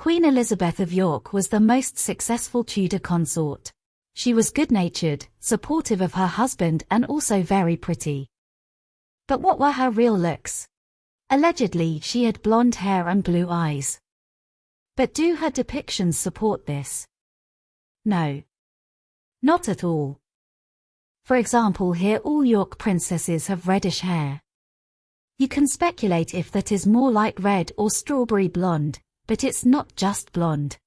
Queen Elizabeth of York was the most successful Tudor consort. She was good-natured, supportive of her husband and also very pretty. But what were her real looks? Allegedly, she had blonde hair and blue eyes. But do her depictions support this? No. Not at all. For example, here all York princesses have reddish hair. You can speculate if that is more light red or strawberry blonde, but it's not just blonde.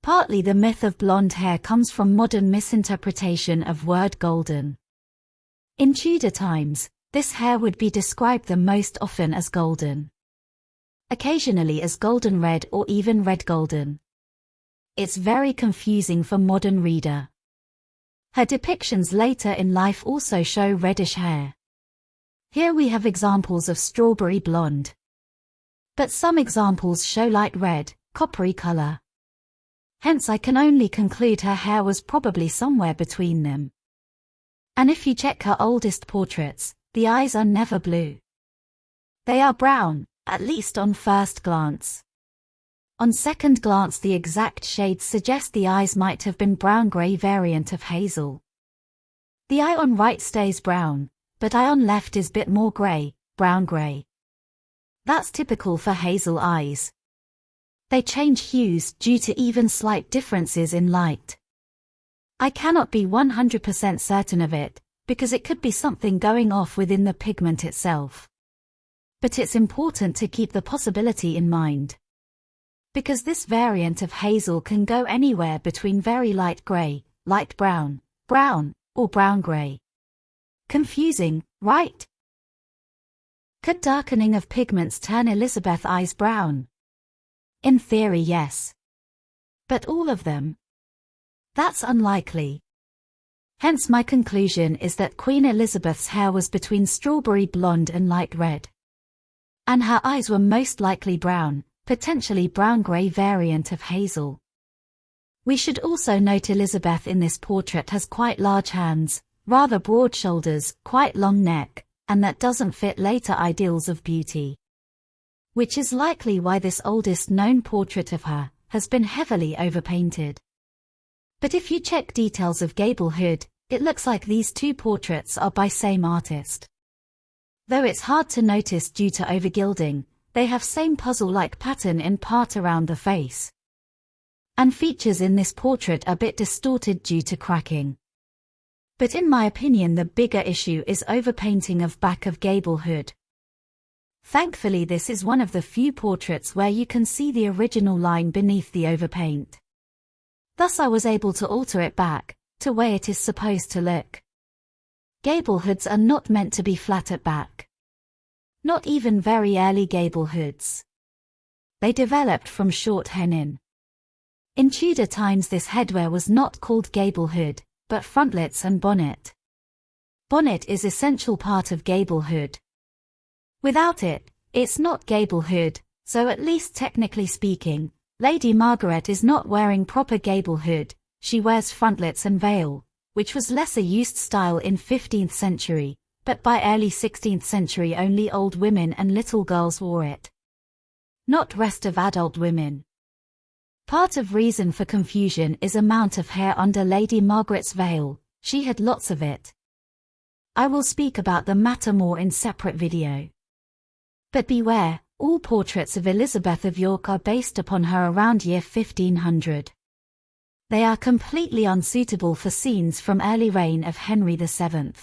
Partly the myth of blonde hair comes from modern misinterpretation of word golden. In Tudor times, this hair would be described the most often as golden. Occasionally as golden red or even red golden. It's very confusing for modern reader. Her depictions later in life also show reddish hair. Here we have examples of strawberry blonde. But some examples show light red, coppery color. Hence I can only conclude her hair was probably somewhere between them. And if you check her oldest portraits, the eyes are never blue. They are brown, at least on first glance. On second glance the exact shades suggest the eyes might have been brown-grey variant of hazel. The eye on right stays brown, but eye on left is bit more grey, brown-grey. That's typical for hazel eyes. They change hues due to even slight differences in light. I cannot be 100% certain of it, because it could be something going off within the pigment itself. But it's important to keep the possibility in mind. Because this variant of hazel can go anywhere between very light grey, light brown, brown, or brown-grey. Confusing, right? Could darkening of pigments turn Elizabeth's eyes brown? In theory, yes. But all of them? That's unlikely. Hence my conclusion is that Queen Elizabeth's hair was between strawberry blonde and light red. And her eyes were most likely brown, potentially brown-grey variant of hazel. We should also note Elizabeth in this portrait has quite large hands, rather broad shoulders, quite long neck, and that doesn't fit later ideals of beauty. Which is likely why this oldest known portrait of her has been heavily overpainted. But if you check details of gable hood, it looks like these two portraits are by same artist. Though it's hard to notice due to overgilding, they have same puzzle-like pattern in part around the face. And features in this portrait are a bit distorted due to cracking. But in my opinion the bigger issue is overpainting of back of gable hood. Thankfully this is one of the few portraits where you can see the original line beneath the overpaint. Thus I was able to alter it back, to way it is supposed to look. Gable hoods are not meant to be flat at back. Not even very early gable hoods. They developed from short hennin. In Tudor times this headwear was not called gable hood, but frontlets and bonnet. Bonnet is essential part of gable hood. Without it, it's not gable hood, so at least technically speaking, Lady Margaret is not wearing proper gable hood, she wears frontlets and veil, which was lesser used style in 15th century, but by early 16th century only old women and little girls wore it. Not rest of adult women. Part of reason for confusion is amount of hair under Lady Margaret's veil, she had lots of it. I will speak about the matter more in separate video. But beware, all portraits of Elizabeth of York are based upon her around year 1500. They are completely unsuitable for scenes from early reign of Henry VII.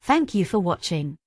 Thank you for watching.